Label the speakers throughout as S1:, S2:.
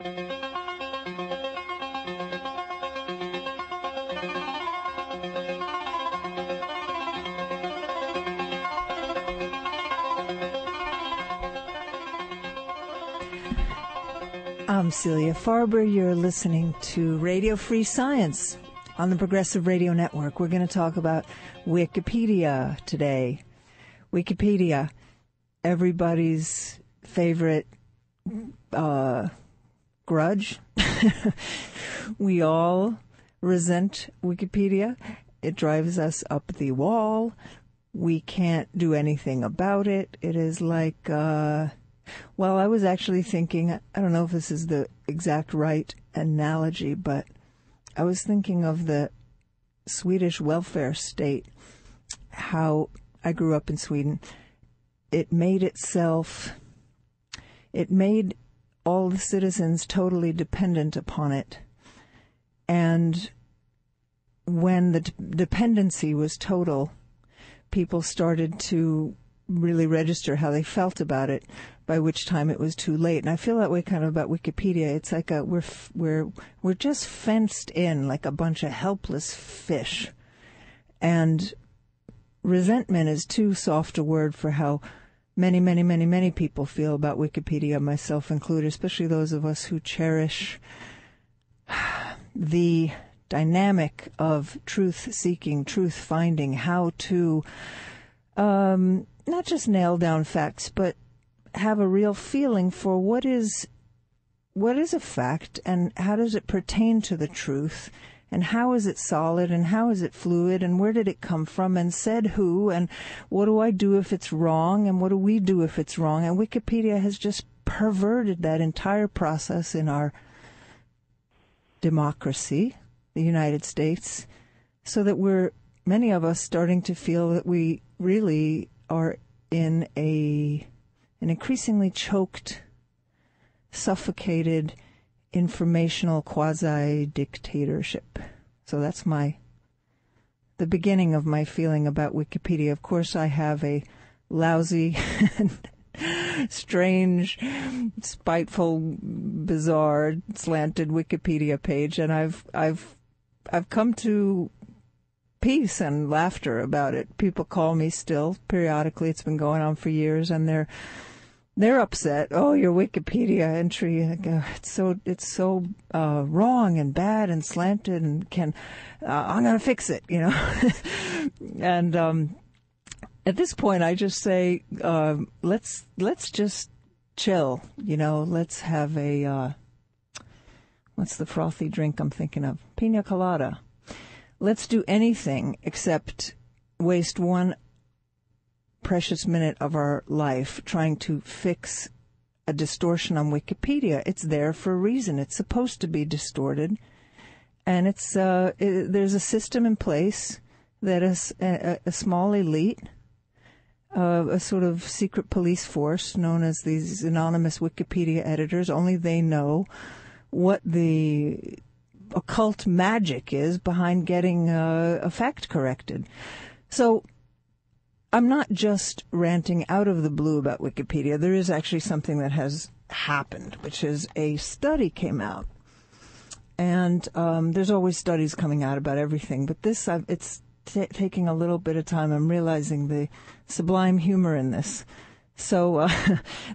S1: I'm Celia Farber. You're listening to Radio Free Science on the Progressive Radio Network. We're going to talk about Wikipedia today. Wikipedia, everybody's favorite grudge. We all resent Wikipedia. It drives us up the wall. We can't do anything about it. It is like... Well, I was actually thinking, I don't know if this is the exact right analogy, but I was thinking of the Swedish welfare state, how I grew up in Sweden. It made all the citizens totally dependent upon it. And when the dependency was total, people started to really register how they felt about it, by which time it was too late. And I feel that way kind of about Wikipedia. It's like we're just fenced in like a bunch of helpless fish. And resentment is too soft a word for how many people feel about Wikipedia, myself included, especially those of us who cherish the dynamic of truth-seeking, truth-finding, how to not just nail down facts, but have a real feeling for what is a fact and how does it pertain to the truth and how is it solid and how is it fluid and where did it come from and said who and what do I do if it's wrong and what do we do if it's wrong. And Wikipedia has just perverted that entire process in our democracy, the United States, so that many of us starting to feel that we really are in an increasingly choked, suffocated, informational quasi-dictatorship. So that's the beginning of my feeling about Wikipedia. Of course, I have a lousy, strange, spiteful, bizarre, slanted Wikipedia page, and I've come to peace and laughter about it. People call me still periodically. It's been going on for years, and they're upset. Oh, your Wikipedia entry, it's so wrong and bad and slanted, and I'm going to fix it, you know. And at this point, I just say, let's just chill, you know. Let's have what's the frothy drink I'm thinking of? Pina colada. Let's do anything except waste one precious minute of our life trying to fix a distortion on Wikipedia. It's there for a reason. It's supposed to be distorted. And there's a system in place that is a small elite, a sort of secret police force known as these anonymous Wikipedia editors. Only they know what the occult magic is behind getting a fact corrected. So I'm not just ranting out of the blue about Wikipedia. There is actually something that has happened, which is a study came out. And there's always studies coming out about everything, but this, it's taking a little bit of time. I'm realizing the sublime humor in this. So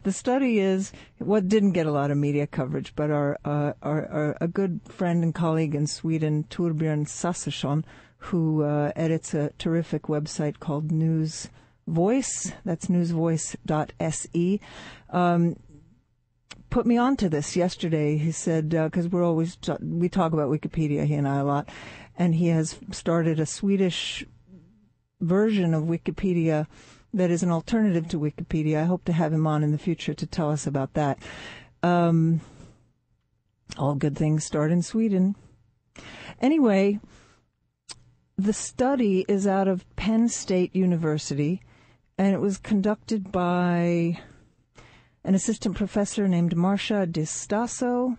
S1: the study is what didn't get a lot of media coverage, but our a good friend and colleague in Sweden, Torbjörn Sassesson, who edits a terrific website called News Voice. That's newsvoice.se. Put me onto this yesterday. He said, because we talk about Wikipedia, he and I, a lot, and he has started a Swedish version of Wikipedia that is an alternative to Wikipedia. I hope to have him on in the future to tell us about that. All good things start in Sweden. Anyway, the study is out of Penn State University, and it was conducted by an assistant professor named Marcia Distaso.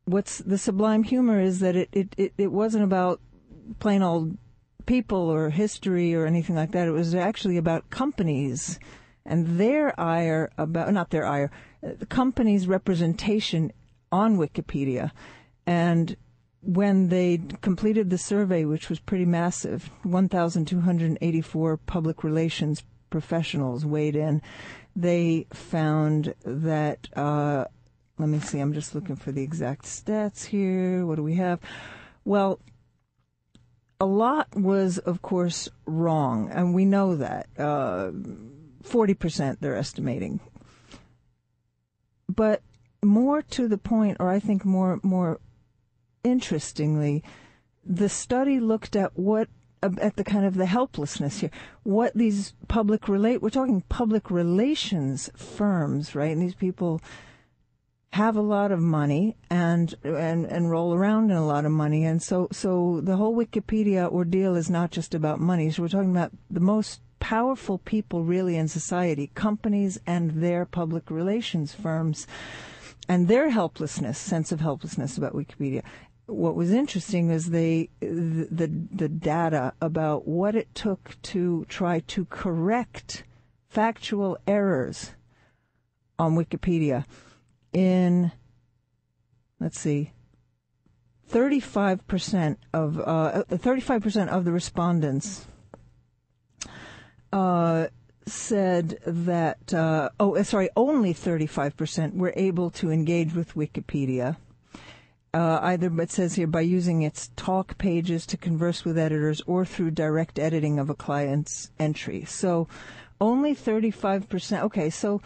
S1: What's the sublime humor is that it wasn't about plain old people or history or anything like that. It was actually about companies and their ire about, not their ire, the company's representation on Wikipedia. And when they completed the survey, which was pretty massive, 1,284 public relations professionals weighed in, they found that, let me see, I'm just looking for the exact stats here. What do we have? Well, a lot was, of course, wrong, and we know that. 40% they're estimating. But more to the point, or I think more interestingly, the study looked at the kind of the helplessness here. What these we're talking public relations firms, right? And these people have a lot of money and roll around in a lot of money. And so the whole Wikipedia ordeal is not just about money. So we're talking about the most powerful people really in society, companies and their public relations firms, and their sense of helplessness about Wikipedia. What was interesting is the data about what it took to try to correct factual errors on Wikipedia. In, let's see, 35% of the respondents said that only 35% were able to engage with Wikipedia. Either, it says here, by using its talk pages to converse with editors or through direct editing of a client's entry. So only 35%. Okay, so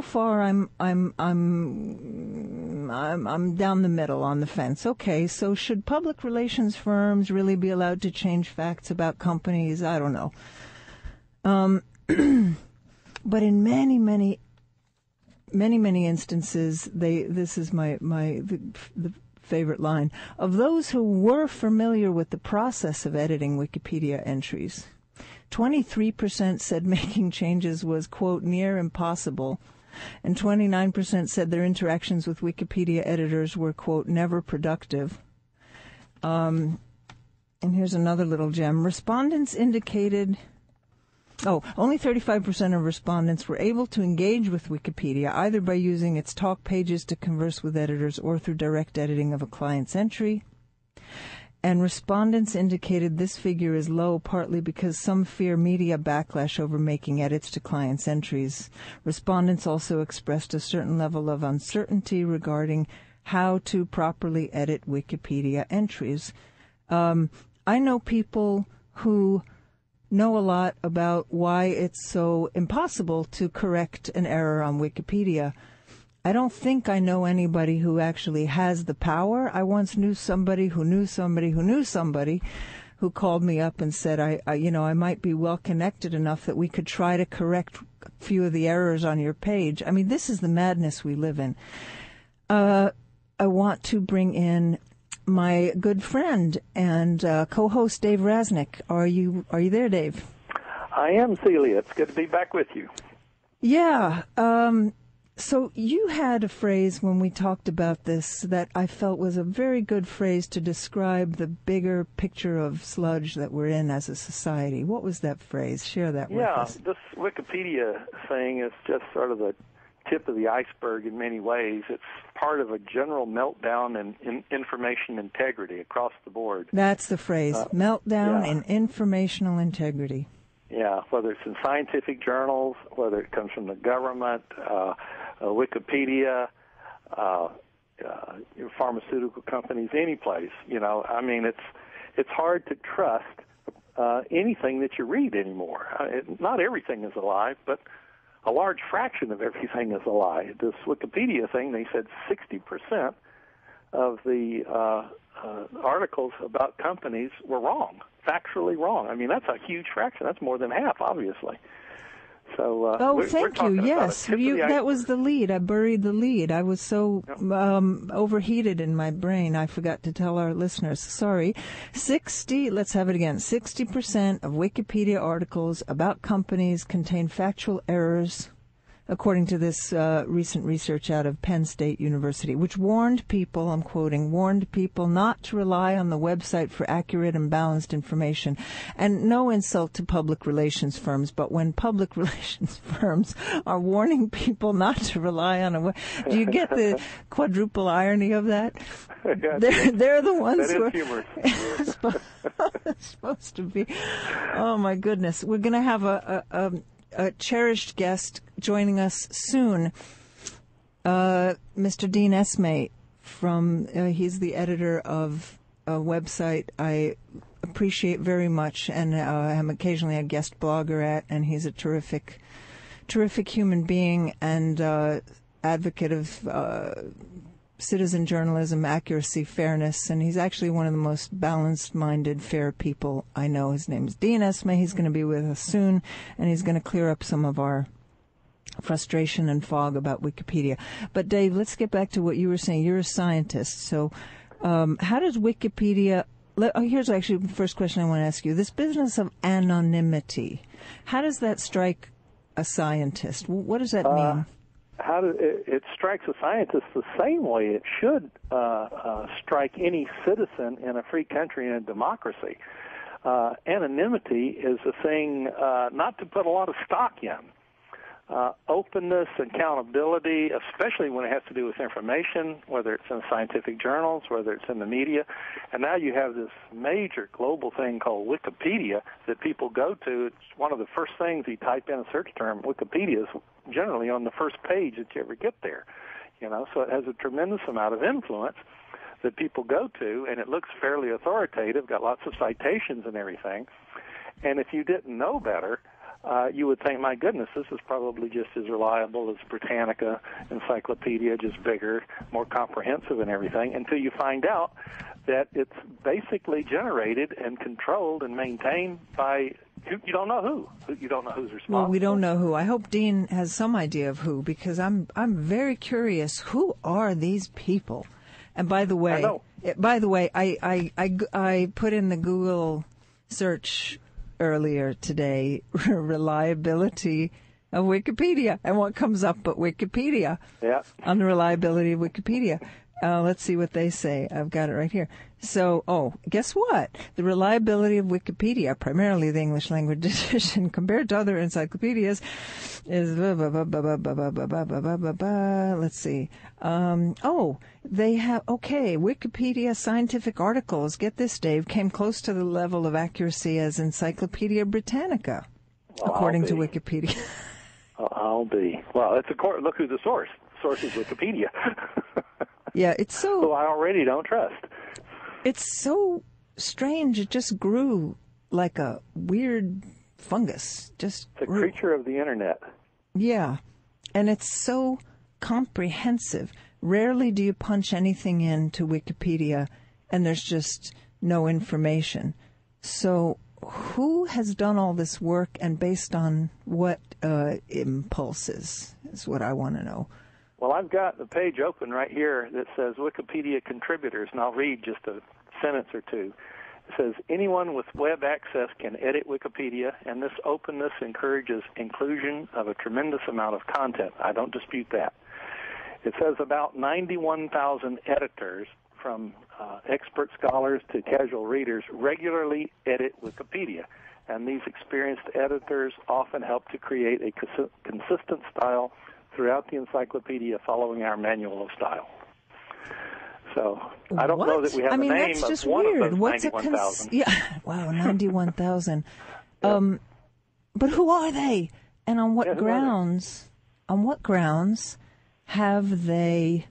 S1: far I'm down the middle on the fence. Okay, so should public relations firms really be allowed to change facts about companies? I don't know. But in many instances, this is the favorite line, of those who were familiar with the process of editing Wikipedia entries, 23% said making changes was, quote, near impossible, and 29% said their interactions with Wikipedia editors were, quote, never productive. And here's another little gem. Respondents indicated... only 35% of respondents were able to engage with Wikipedia either by using its talk pages to converse with editors or through direct editing of a client's entry. And respondents indicated this figure is low partly because some fear media backlash over making edits to clients' entries. Respondents also expressed a certain level of uncertainty regarding how to properly edit Wikipedia entries. I know people who know a lot about why it's so impossible to correct an error on Wikipedia. I don't think I know anybody who actually has the power. I once knew somebody who knew somebody who knew somebody who called me up and said, I might be well connected enough that we could try to correct a few of the errors on your page. I mean, this is the madness we live in. I want to bring in my good friend and co-host Dave Rasnick. Are you there, Dave?
S2: I am, Celia. It's good to be back with you.
S1: Yeah. So you had a phrase when we talked about this that I felt was a very good phrase to describe the bigger picture of sludge that we're in as a society. What was that phrase? Share that with us.
S2: Yeah, this Wikipedia thing is just sort of the tip of the iceberg in many ways. It's part of a general meltdown in information integrity across the board. That's
S1: the phrase, meltdown in informational integrity.
S2: Yeah, whether it's in scientific journals, whether it comes from the government, Wikipedia, pharmaceutical companies, any place. I mean, it's hard to trust anything that you read anymore. Not everything is a lie, but a large fraction of everything is a lie. This Wikipedia thing, they said 60% of the articles about companies were wrong, factually wrong. I mean, that's a huge fraction. That's more than half, obviously. So,
S1: thank you. Yes, that was the lead. I buried the lead. I was so overheated in my brain, I forgot to tell our listeners. Sorry. Let's have it again. 60% of Wikipedia articles about companies contain factual errors according to this recent research out of Penn State University, which warned people, I'm quoting, warned people not to rely on the website for accurate and balanced information. And no insult to public relations firms, but when public relations firms are warning people not to rely on a website, do you get the quadruple irony of that? They're the ones who are supposed to be. Oh, my goodness. We're going to have a cherished guest joining us soon, Mr. Dean Esmay he's the editor of a website I appreciate very much, and I'm occasionally a guest blogger at, and he's a terrific human being and advocate of citizen journalism, accuracy, fairness, and he's actually one of the most balanced-minded, fair people I know. His name is Dean Esmay. He's going to be with us soon, and he's going to clear up some of our frustration and fog about Wikipedia. But, Dave, let's get back to what you were saying. You're a scientist, so how does Wikipedia... here's actually the first question I want to ask you. This business of anonymity, how does that strike a scientist? What does that mean?
S2: It strikes a scientist the same way it should strike any citizen in a free country and a democracy. Anonymity is a thing not to put a lot of stock in. Openness, accountability, especially when it has to do with information, whether it's in scientific journals, whether it's in the media. And now you have this major global thing called Wikipedia that people go to. It's one of the first things you type in a search term. Wikipedia is generally on the first page that you ever get there. So it has a tremendous amount of influence that people go to, and it looks fairly authoritative, got lots of citations and everything. And if you didn't know better, you would think, my goodness, this is probably just as reliable as Britannica Encyclopedia, just bigger, more comprehensive and everything, until you find out that it's basically generated and controlled and maintained by you don't know who. You don't know who's responsible.
S1: Well, we don't know who. I hope Dean has some idea of who, because I'm very curious. Who are these people? And by the way, I put in the Google search earlier today, reliability of Wikipedia, and what comes up but Wikipedia.
S2: Yeah.
S1: On the reliability of Wikipedia. Let's see what they say. I've got it right here. So, guess what? The reliability of Wikipedia, primarily the English language edition, compared to other encyclopedias, is let's see. They have, Wikipedia scientific articles, get this, Dave, came close to the level of accuracy as Encyclopedia Britannica, according to Wikipedia.
S2: I'll be. Well, look who's the source. The source is Wikipedia.
S1: Yeah, it's so
S2: I already don't trust.
S1: It's so strange. It just grew like a weird fungus. It's a
S2: creature of the internet.
S1: Yeah, and it's so comprehensive. Rarely do you punch anything into Wikipedia and there's just no information. So who has done all this work, and based on what impulses is what I want to know.
S2: Well, I've got the page open right here that says Wikipedia Contributors, and I'll read just a sentence or two. It says, anyone with web access can edit Wikipedia, and this openness encourages inclusion of a tremendous amount of content. I don't dispute that. It says about 91,000 editors, from expert scholars to casual readers, regularly edit Wikipedia. And these experienced editors often help to create a consistent style throughout the encyclopedia, following our manual of style. So I don't know that we have a name of one of those 91,000.
S1: Yeah, wow, 91,000. But who are they? And on what grounds? On what grounds have they?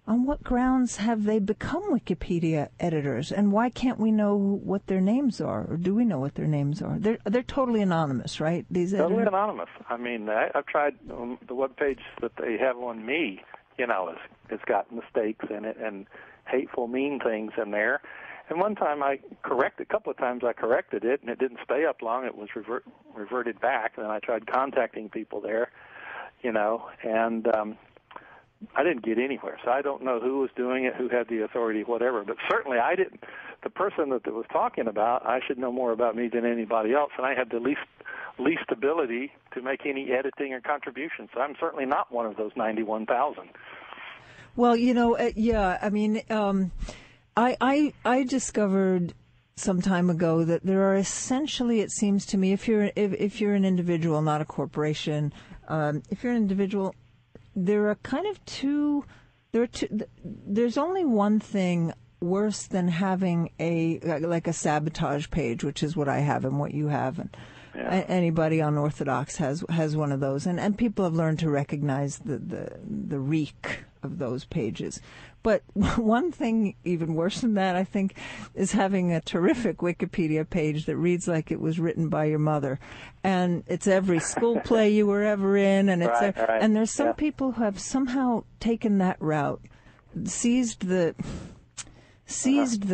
S1: On what grounds have they become Wikipedia editors? And why can't we know what their names are? Or do we know what their names are? They're totally anonymous, right? These
S2: totally anonymous. I mean, I've tried the web page that they have on me. It's got mistakes in it and hateful, mean things in there. And one time a couple of times I corrected it, and it didn't stay up long. It was reverted back, and then I tried contacting people there, and I didn't get anywhere. So I don't know who was doing it, who had the authority, whatever. But certainly I didn't. The person that was talking about, I should know more about me than anybody else, and I had the least least ability to make any editing or contributions. So I'm certainly not one of those 91,000.
S1: Well, yeah, I mean, I discovered some time ago that there are essentially, it seems to me, if you're an individual, not a corporation, if you're an individual, there are kind of there's only one thing worse than having a sabotage page, which is what I have and what you have, and anybody unorthodox has one of those, and people have learned to recognize the reek of those pages. But one thing even worse than that, I think, is having a terrific Wikipedia page that reads like it was written by your mother, and it's every school play you were ever in, and it's
S2: right.
S1: And there's some people who have somehow taken that route, seized the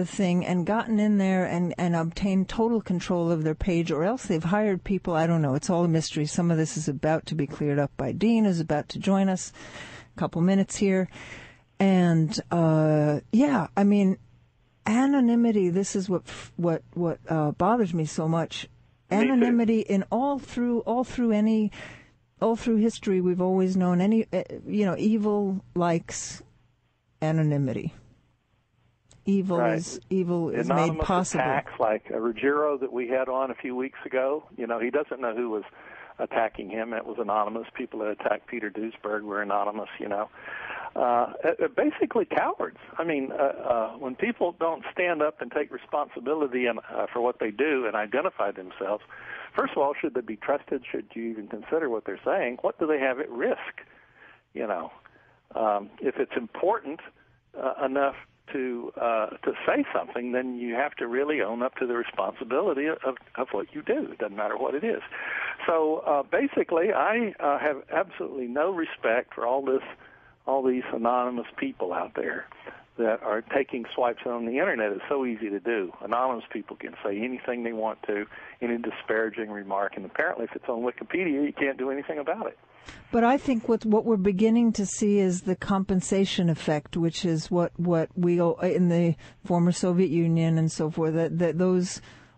S1: thing and gotten in there and obtained total control of their page, or else they've hired people. I don't know. It's all a mystery. Some of this is about to be cleared up by Dean, who's about to join us a couple minutes here. And I mean, anonymity. This is what bothers me so much. Anonymity in all through history. We've always known evil likes anonymity. Evil is made possible.
S2: Attacks like Ruggiero that we had on a few weeks ago. He doesn't know who was attacking him. It was anonymous. People that attacked Peter Duesberg were anonymous. Basically cowards. I mean, when people don't stand up and take responsibility for what they do and identify themselves, first of all, should they be trusted? Should you even consider what they're saying? What do they have at risk? If it's important enough to say something, then you have to really own up to the responsibility of what you do. It doesn't matter what it is. So basically, I have absolutely no respect for all these anonymous people out there that are taking swipes on the Internet. It's so easy to do. Anonymous people can say anything they want to, any disparaging remark, and apparently if it's on Wikipedia, you can't do anything about it.
S1: But I think what we're beginning to see is the compensation effect, which is what we in the former Soviet Union and so forth. That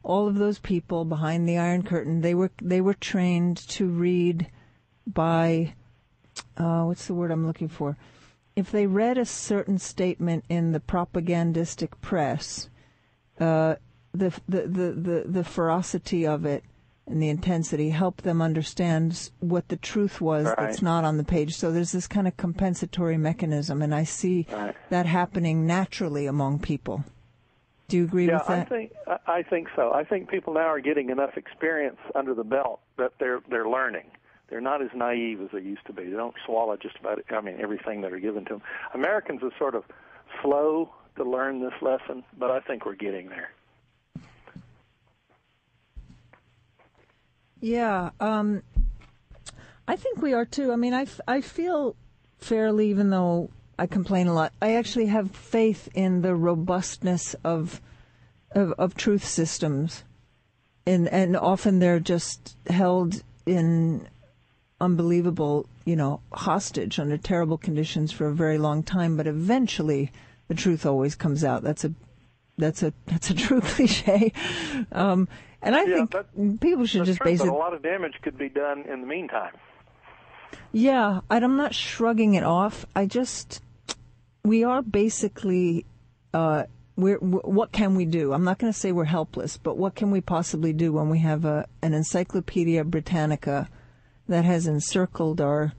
S1: all of those people behind the Iron Curtain, they were trained to read by what's the word I'm looking for? If they read a certain statement in the propagandistic press, the ferocity of it and the intensity helped them understand what the truth was that's not on the page. So there's this kind of compensatory mechanism, and I see that happening naturally among people. Do you agree with that?
S2: I think so. I think people now are getting enough experience under the belt that they're learning. They're not as naive as they used to be. They don't swallow just about everything that are given to them. Americans are sort of slow to learn this lesson, but I think we're getting there.
S1: Yeah, I think we are too. I mean, I feel fairly, even though I complain a lot, I actually have faith in the robustness of truth systems, and often they're just held in unbelievable, hostage under terrible conditions for a very long time. But eventually, the truth always comes out. That's a true cliche. And I think people should just base it.
S2: But a lot of damage could be done in the meantime.
S1: Yeah, and I'm not shrugging it off. We are basically, what can we do? I'm not going to say we're helpless, but what can we possibly do when we have an Encyclopedia Britannica that has encircled our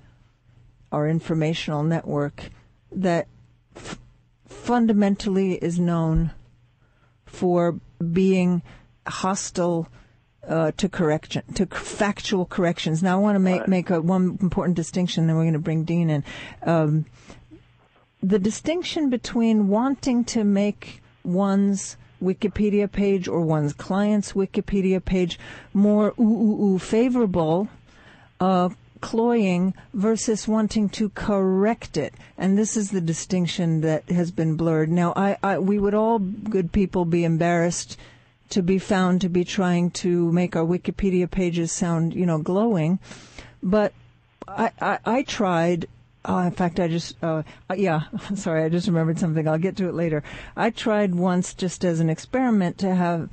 S1: informational network that fundamentally is known for being hostile to correction, to factual corrections. Now, I want to make one important distinction, then we're going to bring Dean in. The distinction between wanting to make one's Wikipedia page or one's client's Wikipedia page more favorable, cloying, versus wanting to correct it. And this is the distinction that has been blurred. Now, we would all, good people, be embarrassed to be found to be trying to make our Wikipedia pages sound, glowing. But I tried. In fact, I just remembered something. I'll get to it later. I tried once, just as an experiment, to have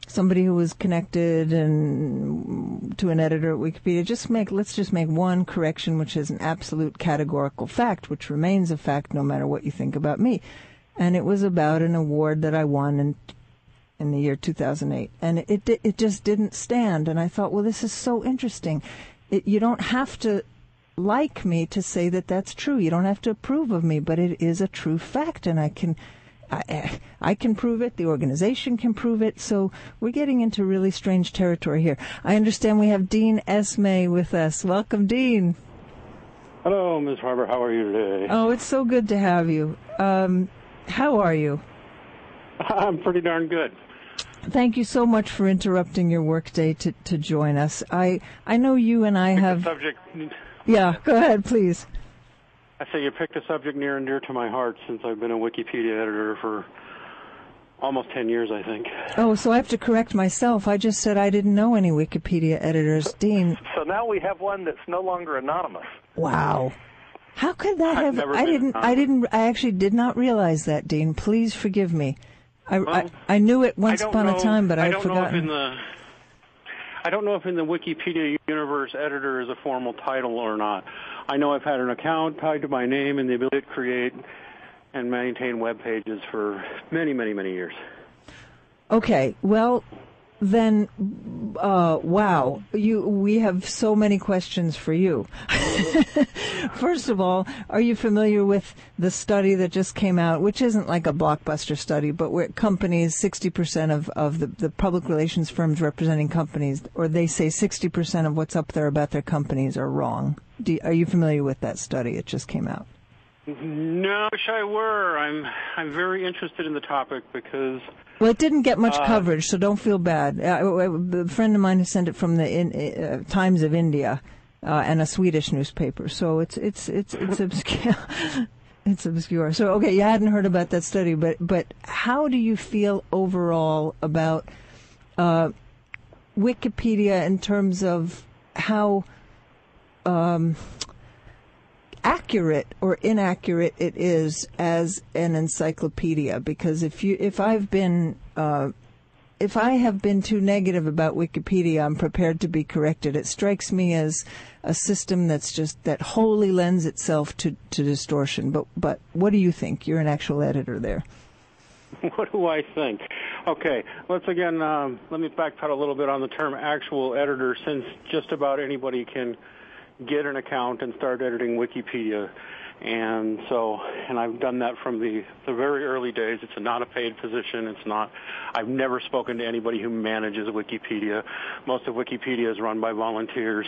S1: somebody who was connected and to an editor at Wikipedia, let's just make one correction, which is an absolute categorical fact, which remains a fact no matter what you think about me. And it was about an award that I won in the year 2008. And it just didn't stand. And I thought, well, this is so interesting. You don't have to like me to say that that's true. You don't have to approve of me, but it is a true fact, and I can prove it. The organization can prove it. So we're getting into really strange territory here. I understand we have Dean Esmay with us. Welcome, Dean.
S3: Hello, Ms. Farber. How are you today?
S1: Oh, it's so good to have you. How are you?
S3: I'm pretty darn good.
S1: Thank you so much for interrupting your workday to join us. I know you and I have...
S3: Subject.
S1: Yeah, go ahead, please.
S3: I say you picked a subject near and dear to my heart since I've been a Wikipedia editor for almost 10 years, I think.
S1: Oh, so I have to correct myself. I just said I didn't know any Wikipedia editors. Dean.
S2: So now we have one that's no longer anonymous.
S1: Wow. How could that have... I actually did not realize that, Dean. Please forgive me. I knew it once upon a time, but I'd forgotten.
S3: I don't know if in the Wikipedia universe editor is a formal title or not. I know I've had an account tied to my name and the ability to create and maintain web pages for many, many, many years.
S1: Okay, well, then, wow, we have so many questions for you. First of all, are you familiar with the study that just came out, which isn't like a blockbuster study, but where companies, 60% of the public relations firms representing companies, or they say 60% of what's up there about their companies are wrong. Are you familiar with that study? It just came out.
S3: No, wish I were. I'm very interested in the topic because...
S1: Well, it didn't get much coverage, so don't feel bad. A friend of mine who sent it from the Times of India and a Swedish newspaper, so it's obscure. It's obscure. So, okay, you hadn't heard about that study, but how do you feel overall about Wikipedia in terms of how accurate or inaccurate it is as an encyclopedia? Because if I have been too negative about Wikipedia, I'm prepared to be corrected. It strikes me as a system that wholly lends itself to distortion. But what do you think? You're an actual editor there.
S3: What do I think? Okay, let's again, let me backpedal a little bit on the term actual editor, since just about anybody can get an account and start editing Wikipedia. And I've done that from the very early days. It's not a paid position. I've never spoken to anybody who manages Wikipedia. Most of Wikipedia is run by volunteers.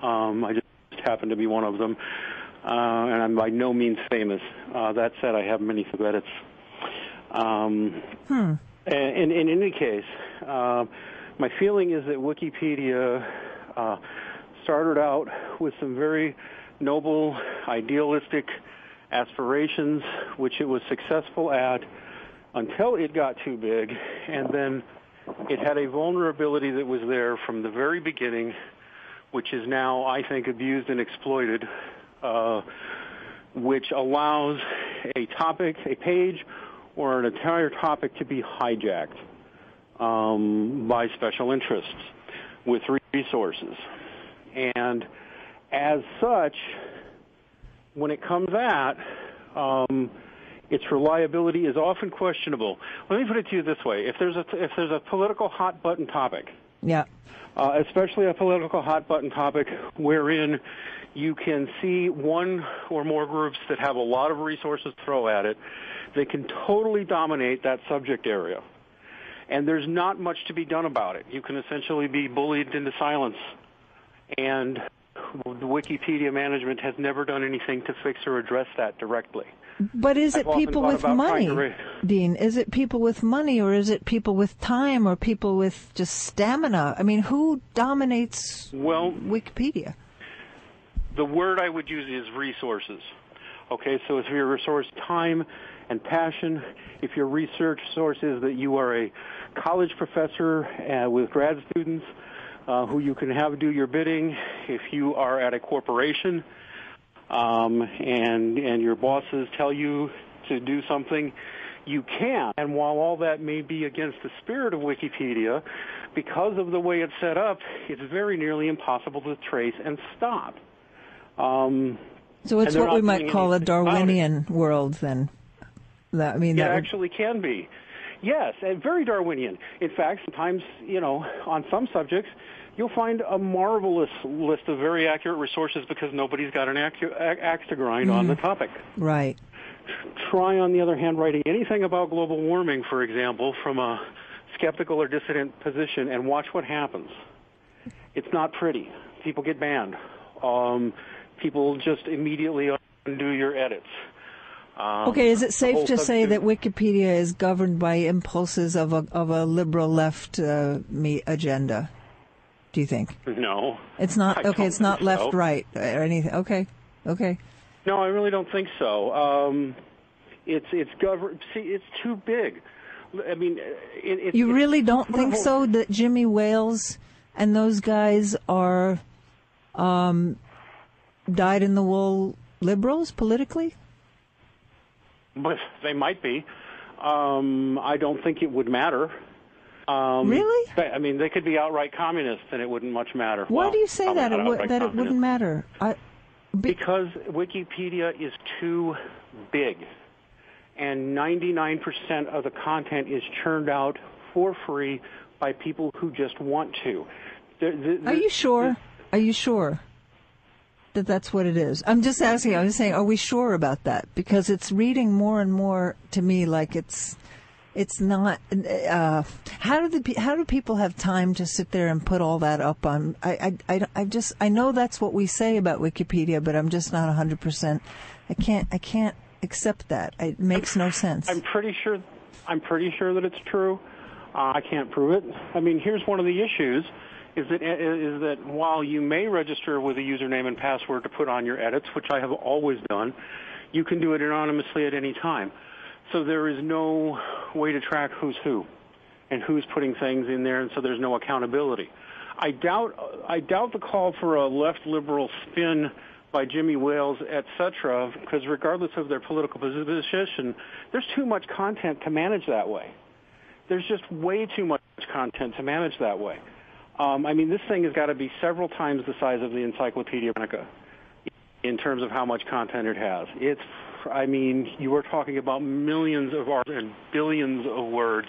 S3: I just happen to be one of them. And I'm by no means famous. That said, I have many edits. In any case, my feeling is that Wikipedia started out with some very noble, idealistic aspirations, which it was successful at until it got too big, and then it had a vulnerability that was there from the very beginning, which is now, I think, abused and exploited, which allows a topic, a page, or an entire topic to be hijacked by special interests with resources. And as such, when it comes at, its reliability is often questionable. Let me put it to you this way: if there's a political hot button topic,
S1: yeah,
S3: especially a political hot button topic wherein you can see one or more groups that have a lot of resources to throw at it, they can totally dominate that subject area, and there's not much to be done about it. You can essentially be bullied into silence. And the Wikipedia management has never done anything to fix or address that directly.
S1: But is it people with money, Dean? Is it people with money, or is it people with time, or people with just stamina? I mean, who dominates Wikipedia?
S3: The word I would use is resources. Okay, so if your resource time and passion, if your research source is that you are a college professor with grad students, who you can have do your bidding, if you are at a corporation and your bosses tell you to do something, You can, and while all that may be against the spirit of Wikipedia, because of the way it's set up, it's very nearly impossible to trace and stop.
S1: So it's what we might call a Darwinian world, then.
S3: It actually can be. Yes, and very Darwinian. In fact, sometimes, on some subjects, you'll find a marvelous list of very accurate resources because nobody's got an axe to grind on the topic.
S1: Right.
S3: Try, on the other hand, writing anything about global warming, for example, from a skeptical or dissident position, and watch what happens. It's not pretty. People get banned. People just immediately undo your edits.
S1: Okay, is it safe to say that Wikipedia is governed by impulses of a liberal left agenda? Do you think?
S3: No.
S1: It's not. Okay, it's not left, right, or anything. Okay.
S3: No, I really don't think so. It's governed. See, it's too big. I mean,
S1: you really don't think so? That Jimmy Wales and those guys are dyed-in-the-wool liberals politically?
S3: But they might be. I don't think it would matter.
S1: Really?
S3: I mean, they could be outright communists, and it wouldn't much matter.
S1: Why do you say that? It wouldn't matter?
S3: Because Wikipedia is too big, and 99% of the content is churned out for free by people who just want to.
S1: Are you sure? Are you sure that that's what it is? I'm just asking. I'm just saying, are we sure about that? Because it's reading more and more to me like it's not. How do people have time to sit there and put all that up on? I know that's what we say about Wikipedia, but I'm just not 100%. I can't accept that. It makes no sense.
S3: I'm pretty sure that it's true. I can't prove it. I mean, here's one of the issues. Is that while you may register with a username and password to put on your edits, which I have always done, you can do it anonymously at any time. So there is no way to track who's who and who's putting things in there, and so there's no accountability. I doubt the call for a left liberal spin by Jimmy Wales, etc., because regardless of their political position, there's too much content to manage that way. There's just way too much content to manage that way. I mean, this thing has got to be several times the size of the Encyclopedia Britannica in terms of how much content it has. You are talking about millions of articles and billions of words,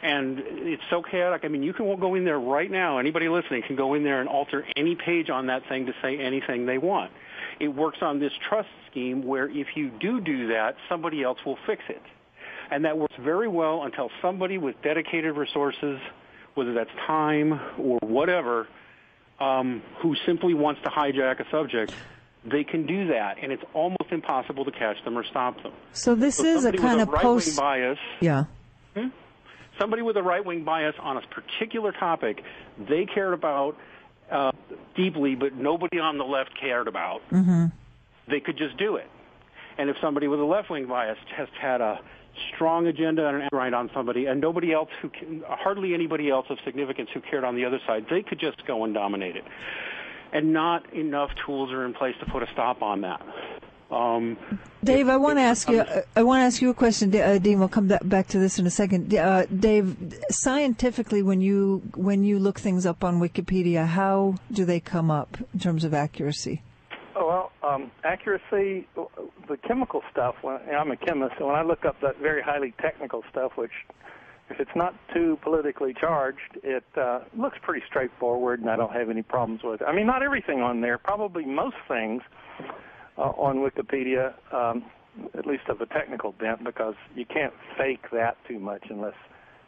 S3: and it's so chaotic. I mean, you can go in there right now. Anybody listening can go in there and alter any page on that thing to say anything they want. It works on this trust scheme where if you do that, somebody else will fix it. And that works very well until somebody with dedicated resources, whether that's time or whatever, who simply wants to hijack a subject, they can do that, and it's almost impossible to catch them or stop them.
S1: So this is a kind of
S3: right-wing bias.
S1: Yeah.
S3: Somebody with a right-wing bias on a particular topic they cared about deeply, but nobody on the left cared about, they could just do it. And if somebody with a left-wing bias just had a strong agenda and an grind on somebody, and hardly anybody else of significance who cared on the other side, they could just go and dominate it. And not enough tools are in place to put a stop on that.
S1: Dave, I want to ask you a question. Dean, we'll come back to this in a second. Dave, scientifically, when you look things up on Wikipedia, how do they come up in terms of accuracy?
S2: Well, accuracy, the chemical stuff, I'm a chemist, so when I look up that very highly technical stuff, which if it's not too politically charged, it looks pretty straightforward, and I don't have any problems with it. I mean, not everything on there, probably most things on Wikipedia, at least of a technical bent, because you can't fake that too much unless,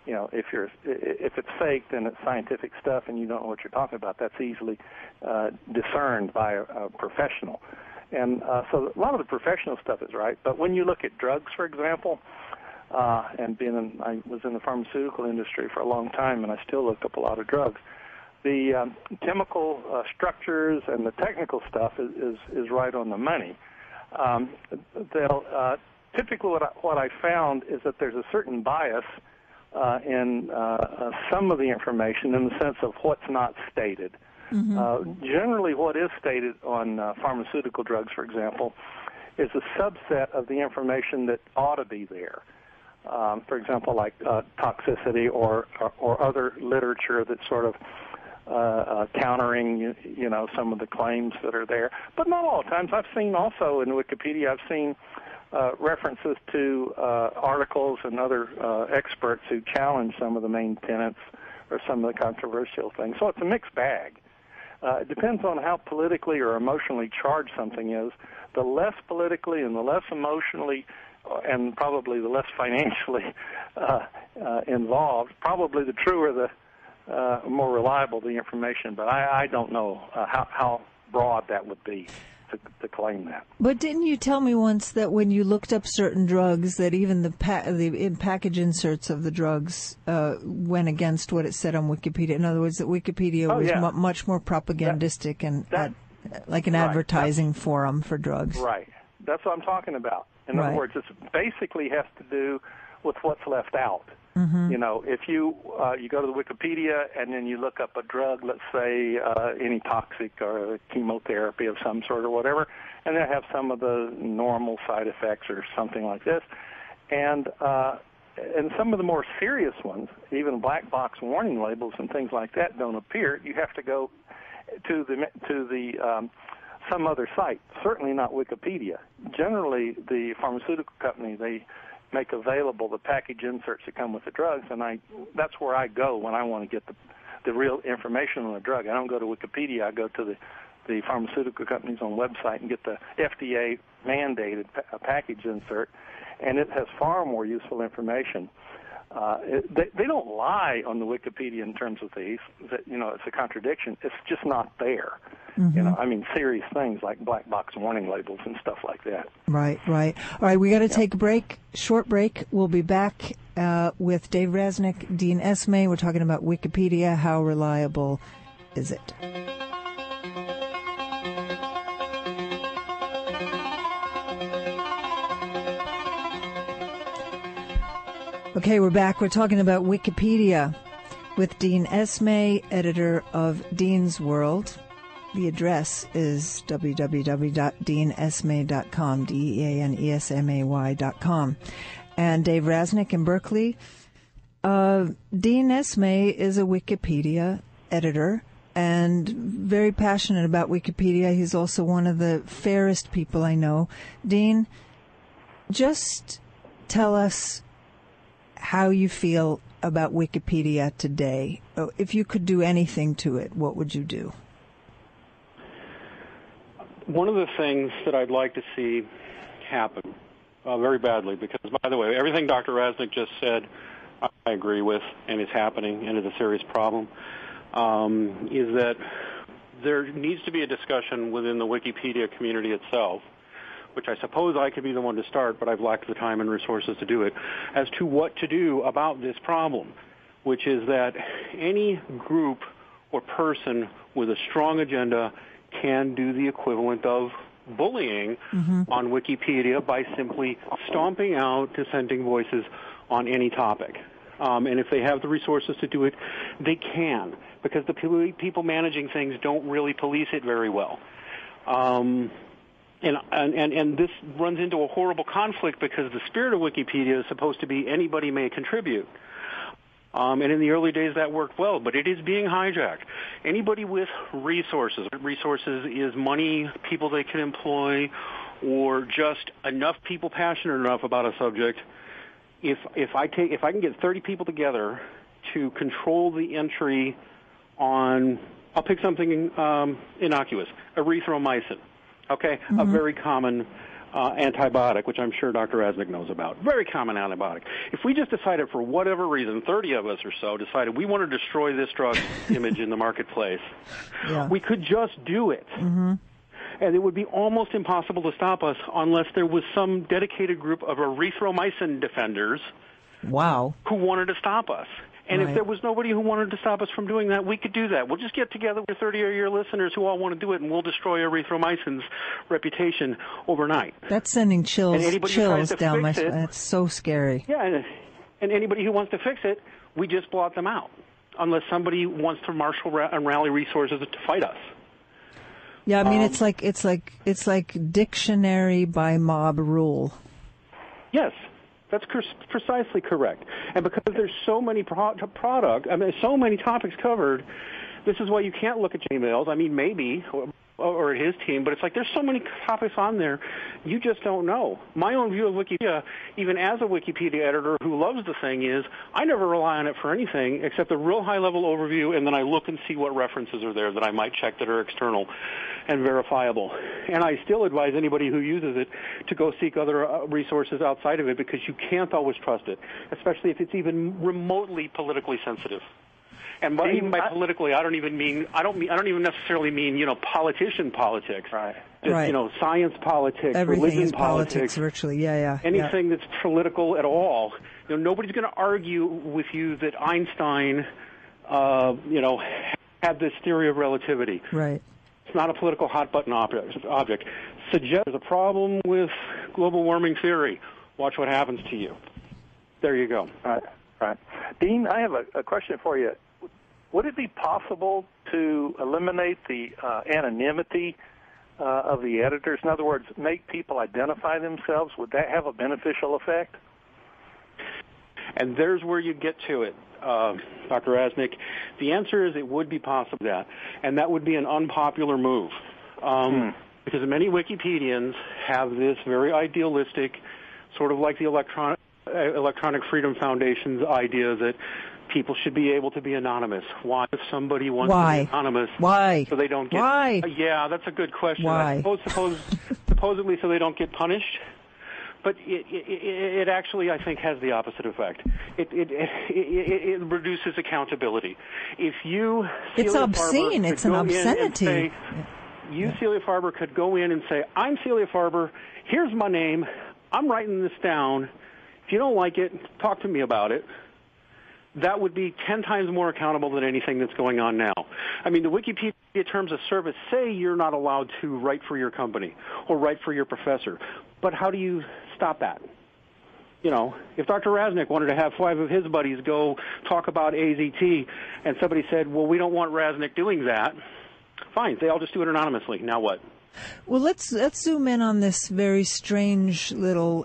S2: if it's fake, then it's scientific stuff and you don't know what you're talking about. That's easily discerned by a professional. And so a lot of the professional stuff is right. But when you look at drugs, for example, I was in the pharmaceutical industry for a long time, and I still look up a lot of drugs. The chemical structures and the technical stuff is right on the money. Typically what I found is that there's a certain bias in some of the information in the sense of what's not stated. Generally, what is stated on pharmaceutical drugs, for example, is a subset of the information that ought to be there. for example, like toxicity or other literature that's sort of countering, some of the claims that are there. But not all the times. I've seen also in Wikipedia, I've seen references to articles and other experts who challenge some of the main tenets or some of the controversial things. So it's a mixed bag. It depends on how politically or emotionally charged something is. The less politically and the less emotionally and probably the less financially involved, probably the truer, the more reliable the information. But I don't know how broad that would be to claim that.
S1: But didn't you tell me once that when you looked up certain drugs, that even the package inserts of the drugs went against what it said on Wikipedia? In other words, that Wikipedia was much more propagandistic and like an advertising forum for drugs.
S2: Right. That's what I'm talking about. In other words, it basically has to do with what's left out. Mm-hmm. If you go to the Wikipedia and then you look up a drug, let's say any toxic or chemotherapy of some sort or whatever, and they have some of the normal side effects or something like this, and some of the more serious ones, even black box warning labels and things like that don't appear. You have to go to the some other site, certainly not Wikipedia. Generally, the pharmaceutical company, they make available the package inserts that come with the drugs, and that's where I go when I want to get the real information on the drug. I don't go to Wikipedia. I go to the pharmaceutical company's own website and get the FDA-mandated package insert, and it has far more useful information. They don't lie on the Wikipedia in terms of these. It's a contradiction. It's just not there. Mm-hmm. Serious things like black box warning labels and stuff like that. Right.
S1: All right, we got to take a break, short break. We'll be back with Dave Rasnick, Dean Esmay. We're talking about Wikipedia. How reliable is it? Okay, we're back. We're talking about Wikipedia with Dean Esmay, editor of Dean's World. The address is www.deanesmay.com, DeaneSmay.com. And Dave Rasnick in Berkeley. Dean Esmay is a Wikipedia editor and very passionate about Wikipedia. He's also one of the fairest people I know. Dean, just tell us how you feel about Wikipedia today. If you could do anything to it, what would you do?
S3: One of the things that I'd like to see happen very badly, because, by the way, everything Dr. Rasnick just said, I agree with, and is happening, and is a serious problem, is that there needs to be a discussion within the Wikipedia community itself, which I suppose I could be the one to start, but I've lacked the time and resources to do it, as to what to do about this problem, which is that any group or person with a strong agenda can do the equivalent of bullying on Wikipedia by simply stomping out dissenting voices on any topic. And if they have the resources to do it, they can, because the people managing things don't really police it very well. And this runs into a horrible conflict because the spirit of Wikipedia is supposed to be anybody may contribute. And in the early days that worked well, but it is being hijacked. Anybody with resources is money, people they can employ, or just enough people passionate enough about a subject. If I can get 30 people together to control the entry on, I'll pick something innocuous, erythromycin. Okay, a very common antibiotic, which I'm sure Dr. Rasnick knows about. Very common antibiotic. If we just decided for whatever reason, 30 of us or so decided we want to destroy this drug's image in the marketplace, we could just do it. And it would be almost impossible to stop us unless there was some dedicated group of erythromycin defenders who wanted to stop us. And if there was nobody who wanted to stop us from doing that, we could do that. We'll just get together with 30 of your listeners who all want to do it, and we'll destroy erythromycin's reputation overnight.
S1: That's sending chills down my spine. That's so scary.
S3: Yeah, and anybody who wants to fix it, we just blot them out, unless somebody wants to marshal and rally resources to fight us.
S1: Yeah, I mean, it's like dictionary by mob rule.
S3: Yes. That's precisely correct. And because there's so many so many topics covered, this is why you can't look at emails. I mean, maybe, or his team, but it's like there's so many topics on there, you just don't know. My own view of Wikipedia, even as a Wikipedia editor who loves the thing, is I never rely on it for anything except a real high-level overview, and then I look and see what references are there that I might check that are external and verifiable. And I still advise anybody who uses it to go seek other resources outside of it, because you can't always trust it, especially if it's even remotely politically sensitive. And even by politically, I don't even necessarily mean, politician politics.
S2: Right.
S3: Just, science politics,
S1: everything
S3: religion
S1: is politics virtually. Yeah.
S3: Anything that's political at all. Nobody's going to argue with you that Einstein, had this theory of relativity.
S1: Right.
S3: It's not a political hot-button object. Suggest there's a problem with global warming theory. Watch what happens to you. There you go.
S2: Right. Dean, I have a question for you. Would it be possible to eliminate the anonymity of the editors? In other words, make people identify themselves? Would that have a beneficial effect?
S3: And there's where you get to it, Dr. Rasnick. The answer is it would be possible and that would be an unpopular move. Because many Wikipedians have this very idealistic, sort of like the Electronic Freedom Foundation's idea that people should be able to be anonymous. Why? If somebody wants to be anonymous,
S1: why?
S3: So they don't get.
S1: Why?
S3: Yeah, that's a good question.
S1: Why?
S3: Supposedly, so they don't get punished. But it actually, I think, has the opposite effect. It reduces accountability. If you,
S1: it's obscene. It's an obscenity.
S3: Celia Farber, could go in and say, "I'm Celia Farber. Here's my name. I'm writing this down. If you don't like it, talk to me about it." That would be 10 times more accountable than anything that's going on now. I mean, the Wikipedia terms of service say you're not allowed to write for your company or write for your professor. But how do you stop that? If Dr. Rasnick wanted to have 5 of his buddies go talk about AZT and somebody said, well, we don't want Rasnick doing that, fine, they all just do it anonymously. Now what?
S1: Well, let's zoom in on this very strange little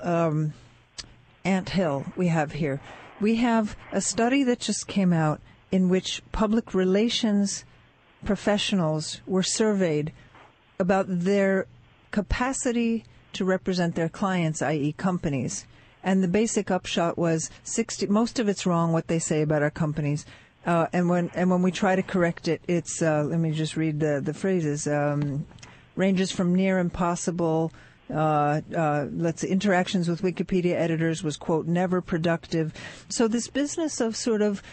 S1: anthill we have here. We have a study that just came out in which public relations professionals were surveyed about their capacity to represent their clients, i.e. companies. And the basic upshot was most of it's wrong what they say about our companies. And when we try to correct it, it's, let me just read the phrases, ranges from near impossible. Interactions with Wikipedia editors was, quote, never productive. So this business of sort of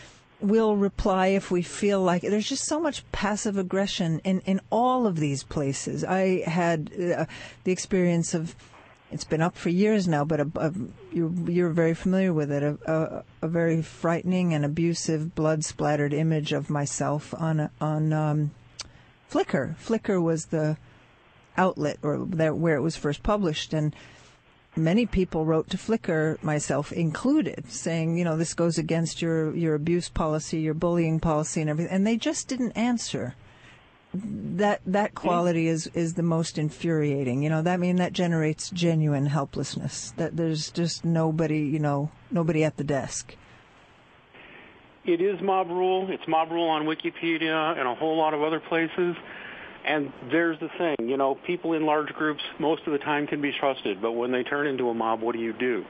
S1: we'll reply if we feel like it. There's just so much passive aggression in all of these places. I had the experience of, it's been up for years now, but you're very familiar with it, a very frightening and abusive, blood-splattered image of myself on Flickr. Flickr was the outlet where it was first published, and many people wrote to Flickr, myself included, saying, this goes against your abuse policy, your bullying policy, and everything, and they just didn't answer. That quality is the most infuriating. That generates genuine helplessness. That there's just nobody at the desk.
S3: It is mob rule. It's mob rule on Wikipedia and a whole lot of other places. And there's the thing, people in large groups most of the time can be trusted, but when they turn into a mob, what do you do?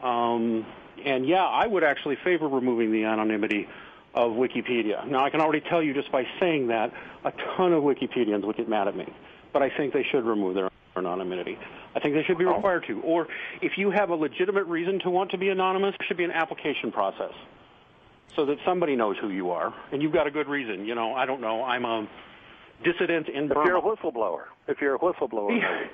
S3: I would actually favor removing the anonymity of Wikipedia. Now, I can already tell you just by saying that, a ton of Wikipedians would get mad at me, but I think they should remove their anonymity. I think they should be required to. Or if you have a legitimate reason to want to be anonymous, there should be an application process so that somebody knows who you are, and you've got a good reason. I don't know, I'm a dissident in Burma.
S2: If you're a whistleblower.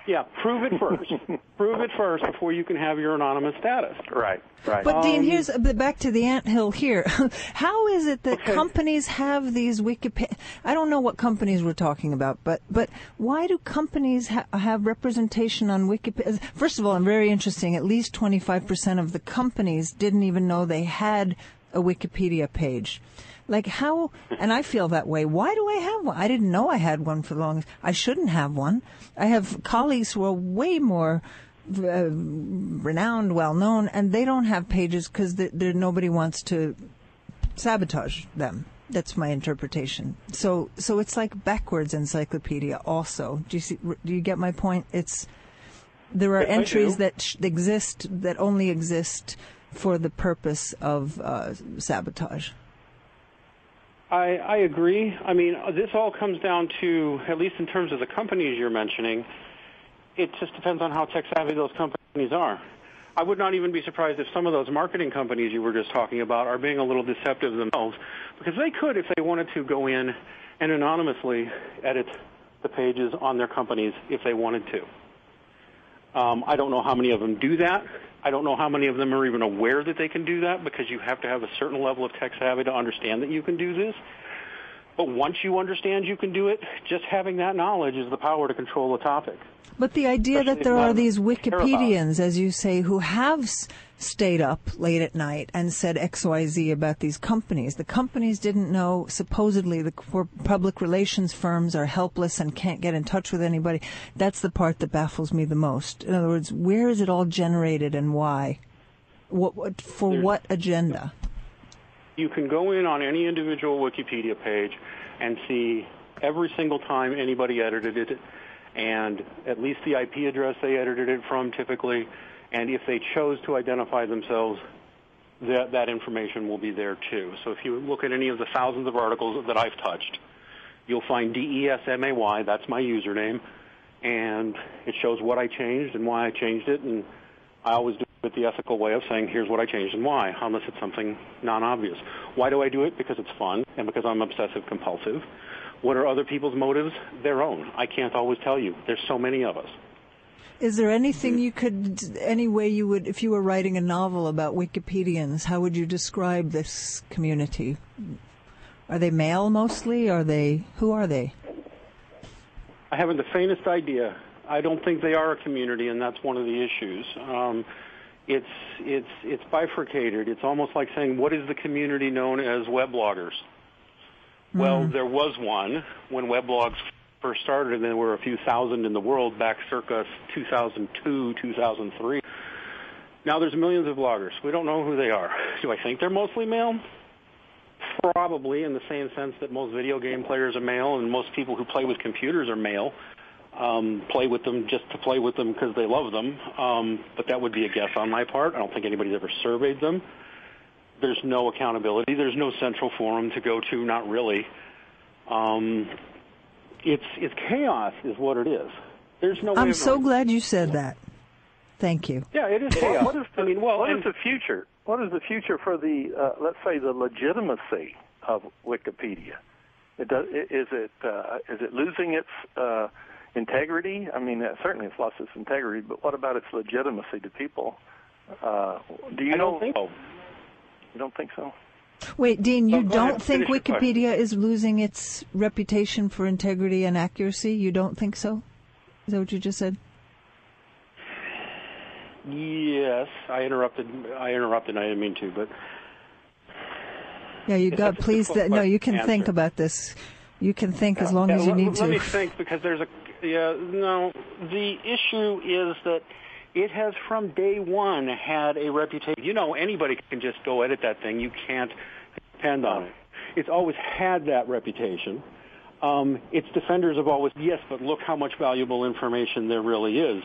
S3: Yeah, prove it first. Prove it first before you can have your anonymous status.
S2: Right.
S1: But Dean, here's back to the anthill here. How is it that companies have these Wikipedia? I don't know what companies we're talking about, but why do companies have representation on Wikipedia? First of all, and very interesting, at least 25% of the companies didn't even know they had a Wikipedia page. Like how, and I feel that way. Why do I have one? I didn't know I had one for the longest. I shouldn't have one. I have colleagues who are way more renowned, well-known, and they don't have pages because nobody wants to sabotage them. That's my interpretation. So it's like backwards encyclopedia also. Do you get my point? There are entries that only exist for the purpose of sabotage.
S3: I agree. I mean, this all comes down to, at least in terms of the companies you're mentioning, it just depends on how tech-savvy those companies are. I would not even be surprised if some of those marketing companies you were just talking about are being a little deceptive themselves, because they could, if they wanted to, go in and anonymously edit the pages on their companies if they wanted to. I don't know how many of them do that. I don't know how many of them are even aware that they can do that, because you have to have a certain level of tech savvy to understand that you can do this. But once you understand you can do it, just having that knowledge is the power to control the topic.
S1: But the idea that there are these Wikipedians, as you say, who have stayed up late at night and said XYZ about these companies. The companies didn't know. Supposedly, the public relations firms are helpless and can't get in touch with anybody. That's the part that baffles me the most. In other words, where is it all generated and why? What agenda?
S3: You can go in on any individual Wikipedia page and see every single time anybody edited it, and at least the IP address they edited it from typically, and if they chose to identify themselves, that information will be there too. So if you look at any of the thousands of articles that I've touched, you'll find DESMAY, that's my username, and it shows what I changed and why I changed it, and I always do it the ethical way of saying, here's what I changed and why, unless it's something non-obvious. Why do I do it? Because it's fun and because I'm obsessive-compulsive. What are other people's motives? Their own. I can't always tell you. There's so many of us.
S1: Is there anything any way you would, if you were writing a novel about Wikipedians, how would you describe this community? Are they male mostly? Who are they?
S3: I haven't the faintest idea. I don't think they are a community, and that's one of the issues. It's bifurcated. It's almost like saying, what is the community known as webloggers? Well, there was one when weblogs first started, and there were a few thousand in the world back circa 2002, 2003. Now there's millions of bloggers. We don't know who they are. Do I think they're mostly male? Probably, in the same sense that most video game players are male and most people who play with computers are male. Play with them just to play with them because they love them. But that would be a guess on my part. I don't think anybody's ever surveyed them. There's no accountability. There's no central forum to go to, not really. It's chaos is what it is. There's no way
S1: I'm so glad you said that. Thank you.
S3: Yeah, it is chaos.
S2: What is the future? What is the future for the, let's say, the legitimacy of Wikipedia? Is it losing its integrity? I mean, certainly it's lost its integrity, but what about its legitimacy to people? Do you know?
S3: I don't think so.
S2: You don't think so?
S1: Wait, Dean, you don't think Wikipedia is losing its reputation for integrity and accuracy? You don't think so? Is that what you just said?
S3: Yes, I interrupted. I didn't mean to, but
S1: yeah, you got. Please, you can think about this. You can think as long as you need to.
S3: Let me think, because the issue is that it has from day one had a reputation. Anybody can just go edit that thing. You can't depend on it. It's always had that reputation. Its defenders have always, yes, but look how much valuable information there really is,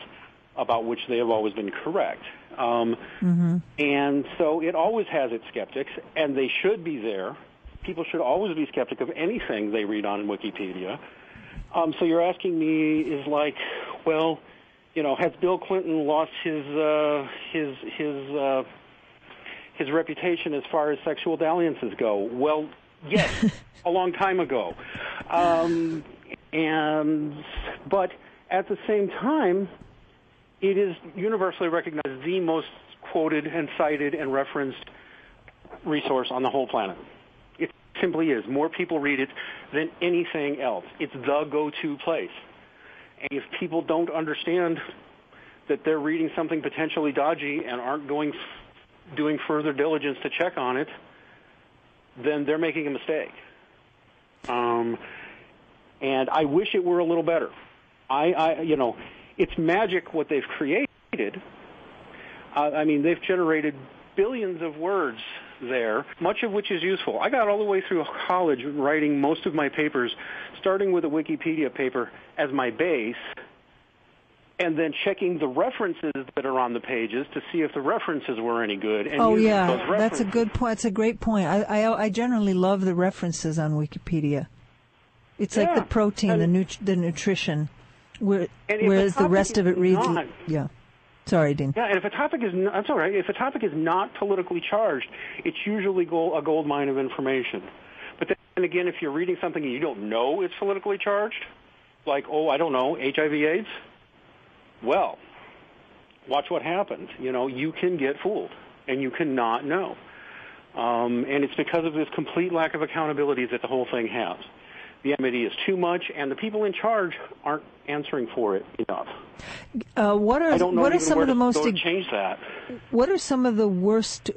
S3: about which they have always been correct. And so it always has its skeptics, and they should be there. People should always be skeptic of anything they read on Wikipedia. So you're asking me is like, well, has Bill Clinton lost his reputation as far as sexual dalliances go? Well, yes, a long time ago. But at the same time, it is universally recognized as the most quoted and cited and referenced resource on the whole planet. It simply is. More people read it than anything else. It's the go-to place. And if people don't understand that they're reading something potentially dodgy and aren't doing further diligence to check on it, then they're making a mistake. And I wish it were a little better. It's magic what they've created, created. I mean, they've generated billions of words there, much of which is useful. I got all the way through college writing most of my papers, starting with a Wikipedia paper as my base, and then checking the references that are on the pages to see if the references were any good. And
S1: that's a good point. It's a great point. I generally love the references on Wikipedia. It's like the protein, the nutrition, whereas the rest of it reads. Sorry, Dean.
S3: Yeah, and if a topic is that's all right. If a topic is not politically charged, it's usually a gold mine of information. But then again, if you're reading something and you don't know it's politically charged, like I don't know, HIV/AIDS. Well, watch what happens. You can get fooled, and you cannot know. And it's because of this complete lack of accountability that the whole thing has. The anonymity is too much, and the people in charge aren't answering for it enough.
S1: What are some of the most
S3: change that?
S1: What are some of the worst,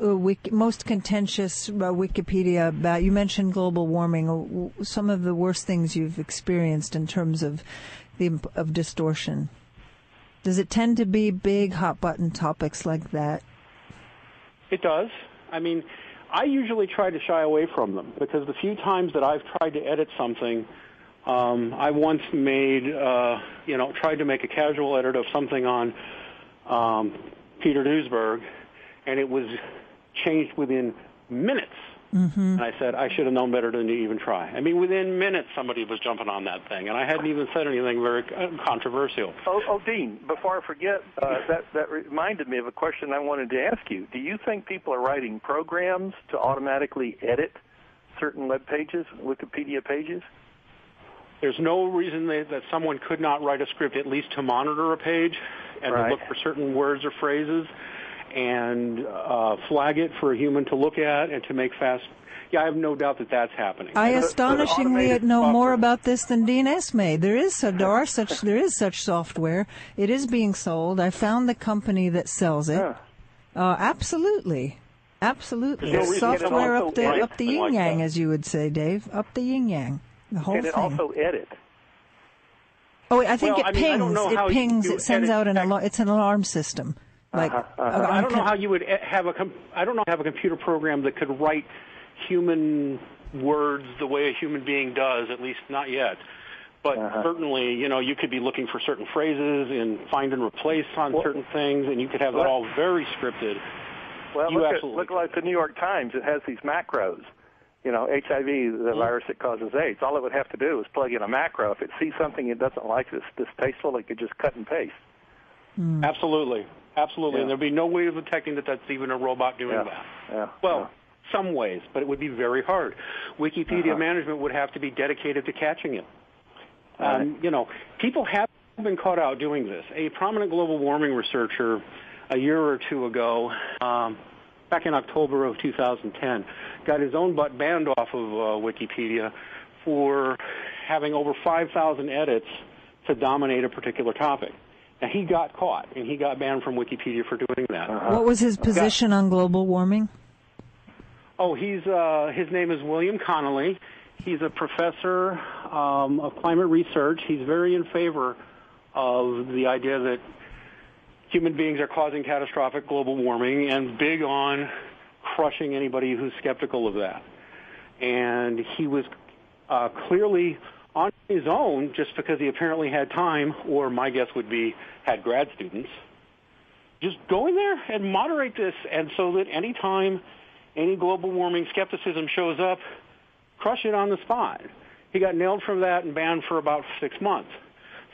S1: most contentious Wikipedia about? You mentioned global warming. Some of the worst things you've experienced in terms of distortion. Does it tend to be big, hot-button topics like that?
S3: It does. I mean, I usually try to shy away from them because the few times that I've tried to edit something, I once tried to make a casual edit of something on Peter Duesberg, and it was changed within minutes. Mm-hmm. And I said, I should have known better than to even try. I mean, within minutes, somebody was jumping on that thing, and I hadn't even said anything very controversial.
S2: Dean, before I forget, that reminded me of a question I wanted to ask you. Do you think people are writing programs to automatically edit certain web pages, Wikipedia pages?
S3: There's no reason that someone could not write a script at least to monitor a page and to look for certain words or phrases and flag it for a human to look at and to make fast. Yeah, I have no doubt that that's happening.
S1: I astonishingly know more about this than Dean Esmay. There is such software. It is being sold. I found the company that sells it. Absolutely. It's software up the yin yang, as you would say, Dave. Up the yin yang. The whole thing.
S2: And it also edits.
S1: Oh, I think it pings. It pings. It sends out an alarm. It's an alarm system.
S3: I don't know how you would have a computer program that could write human words the way a human being does, at least not yet. But certainly, you could be looking for certain phrases and find and replace on certain things, and you could have that all very scripted.
S2: Well, look like the New York Times. It has these macros. HIV, the virus that causes AIDS. All it would have to do is plug in a macro. If it sees something it doesn't like that's distasteful, it could just cut and paste.
S3: Absolutely. And there'd be no way of detecting that that's even a robot doing that. Some ways, but it would be very hard. Wikipedia management would have to be dedicated to catching it. People have been caught out doing this. A prominent global warming researcher a year or two ago, back in October of 2010, got his own butt banned off of Wikipedia for having over 5,000 edits to dominate a particular topic. Now, he got caught, and he got banned from Wikipedia for doing that.
S1: What was his position on global warming?
S3: Oh, his name is William Connolly. He's a professor of climate research. He's very in favor of the idea that human beings are causing catastrophic global warming and big on crushing anybody who's skeptical of that. And he was clearly on his own just because he apparently had time, or my guess would be had grad students, just go in there and moderate this, and so that any time any global warming skepticism shows up, crush it on the spot. He got nailed for that and banned for about 6 months.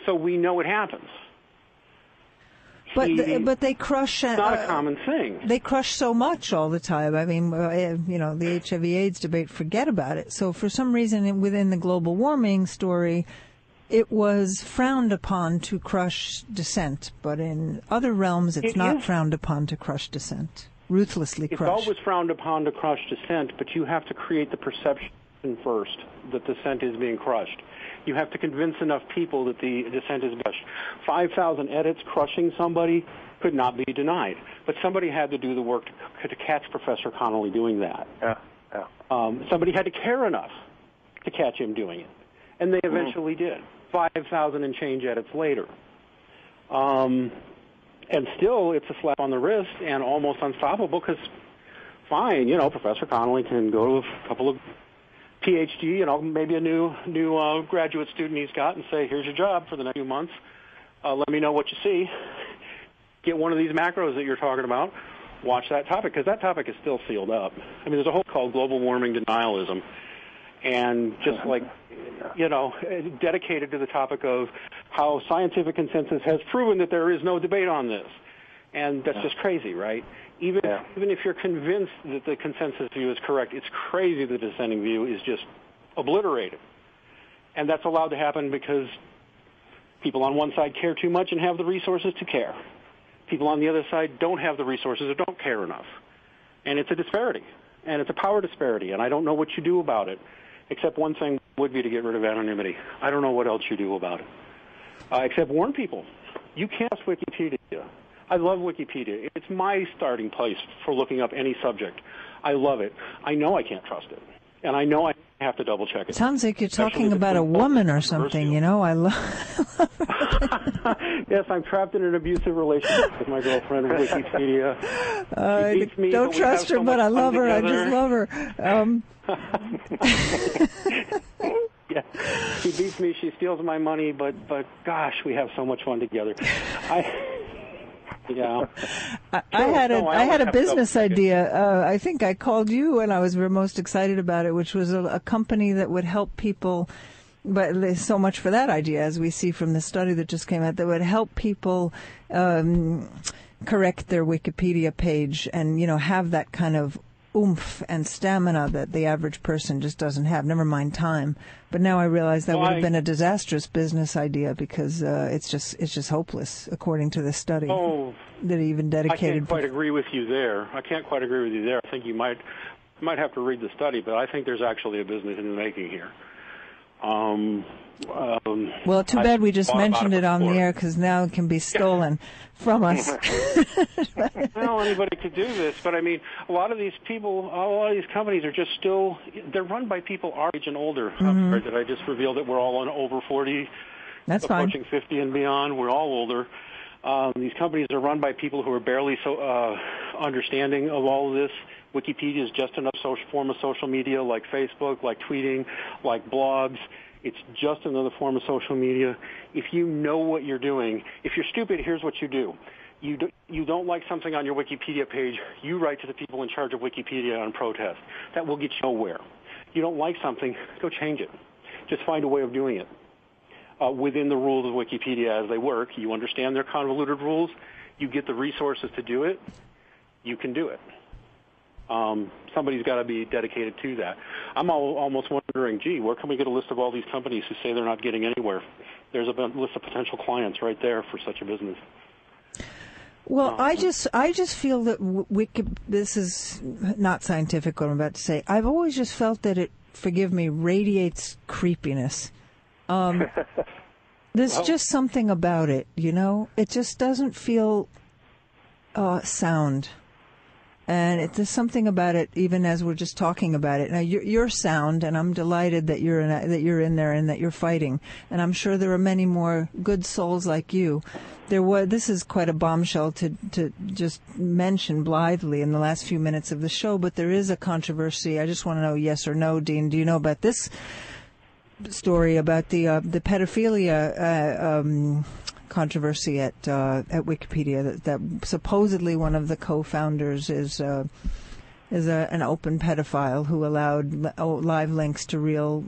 S3: So we know it happens.
S1: But they crush.
S3: It's not a common thing.
S1: They crush so much all the time. I mean, the HIV/AIDS debate, forget about it. So for some reason within the global warming story, it was frowned upon to crush dissent. But in other realms, it's not frowned upon to crush dissent. Ruthlessly crush.
S3: It's always frowned upon to crush dissent, but you have to create the perception first that dissent is being crushed. You have to convince enough people that the dissent is crushed. 5,000 edits crushing somebody could not be denied. But somebody had to do the work to catch Professor Connolly doing that. Somebody had to care enough to catch him doing it. And they eventually did. 5,000 and change edits later. And still, it's a slap on the wrist and almost unstoppable because, fine, Professor Connolly can go to a couple of PhD, maybe a new graduate student he's got and say, here's your job for the next few months. Let me know what you see. Get one of these macros that you're talking about. Watch that topic, because that topic is still sealed up. I mean, there's a whole called global warming denialism. And just dedicated to the topic of how scientific consensus has proven that there is no debate on this. And that's just crazy, right? Even if you're convinced that the consensus view is correct, it's crazy the dissenting view is just obliterated. And that's allowed to happen because people on one side care too much and have the resources to care. People on the other side don't have the resources or don't care enough. And it's a disparity. And it's a power disparity. And I don't know what you do about it, except one thing would be to get rid of anonymity. I don't know what else you do about it. Except warn people. You can't trust Wikipedia. I love Wikipedia. It's my starting place for looking up any subject. I love it. I know I can't trust it. And I know I have to double-check it.
S1: Sounds like you're talking about a woman or something, I love
S3: Yes, I'm trapped in an abusive relationship with my girlfriend with Wikipedia. She beats me,
S1: don't trust her, but I love her.
S3: Together.
S1: I just love her.
S3: Yeah, she beats me. She steals my money, but gosh, we have so much fun together.
S1: I had a business idea. I think I called you when I was most excited about it, which was a company that would help people. But there's so much for that idea, as we see from the study that just came out, that would help people correct their Wikipedia page and have that kind of oomph and stamina that the average person just doesn't have, never mind time. But now I realize that would have been a disastrous business idea because it's just hopeless, according to this study.
S3: Oh,
S1: that even dedicated.
S3: I can't quite agree with you there. I think you might have to read the study, but I think there's actually a business in the making here.
S1: Well, too bad we just mentioned it on the air, because now it can be stolen from us.
S3: Well, anybody could do this, but I mean, a lot of these companies are just they're run by people our age and older.
S1: Mm-hmm.
S3: I'm sorry that I just revealed that we're all on over 40,
S1: That's
S3: approaching
S1: fine.
S3: 50 and beyond. We're all older. These companies are run by people who are barely understanding of all of this. Wikipedia is just another form of social media, like Facebook, like tweeting, like blogs. It's just another form of social media. If you know what you're doing, if you're stupid, here's what you do. You don't like something on your Wikipedia page, you write to the people in charge of Wikipedia on protest. That will get you nowhere. You don't like something, go change it. Just find a way of doing it. Within the rules of Wikipedia as they work, you understand their convoluted rules, you get the resources to do it, you can do it. Somebody's got to be dedicated to that. I'm almost wondering, where can we get a list of all these companies who say they're not getting anywhere? There's a list of potential clients right there for such a business.
S1: Well, I just feel that this is not scientific, what I'm about to say. I've always just felt that it, forgive me, radiates creepiness. There's just something about it, It just doesn't feel sound. And there's something about it, even as we're just talking about it. Now, you're sound, and I'm delighted that you're in there and that you're fighting. And I'm sure there are many more good souls like you. This is quite a bombshell to just mention blithely in the last few minutes of the show, but there is a controversy. I just want to know yes or no, Dean. Do you know about this story about the pedophilia controversy at Wikipedia that supposedly one of the co-founders is an open pedophile who allowed live links to real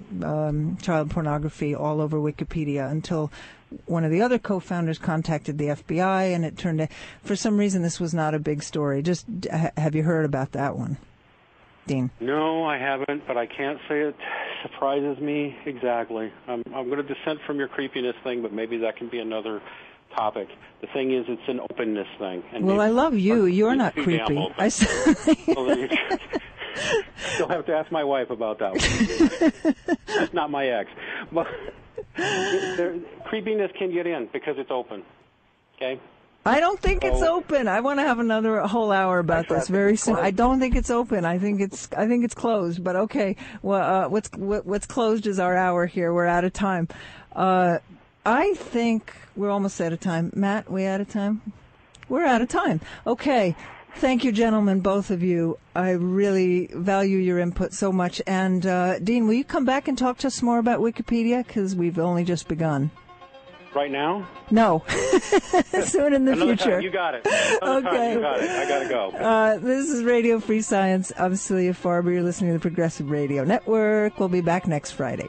S1: child pornography all over Wikipedia until one of the other co-founders contacted the FBI, and it turned out, for some reason, this was not a big story. Just have you heard about that one, Dean?
S3: No, I haven't, but I can't say it surprises me exactly. I'm going to dissent from your creepiness thing, but maybe that can be another topic. The thing is, it's an openness thing. And
S1: well, I love you. You're not creepy.
S3: You'll have to ask my wife about that one. Not my ex. But creepiness can get in because it's open. Okay?
S1: I don't think it's open. I want to have a whole hour about this very soon. I don't think it's open. I think it's closed. But okay, well, what's closed is our hour here. We're out of time. I think we're almost out of time. Matt, we out of time? we're out of time. Okay. Thank you, gentlemen, both of you. I really value your input so much. And, Dean, will you come back and talk to us more about Wikipedia? Because we've only just begun.
S3: Right now?
S1: No. Soon in the
S3: Another
S1: future.
S3: Time. You got it.
S1: Okay.
S3: Time. You got it. I got to go.
S1: This is Radio Free Science. I'm Celia Farber. You're listening to the Progressive Radio Network. We'll be back next Friday.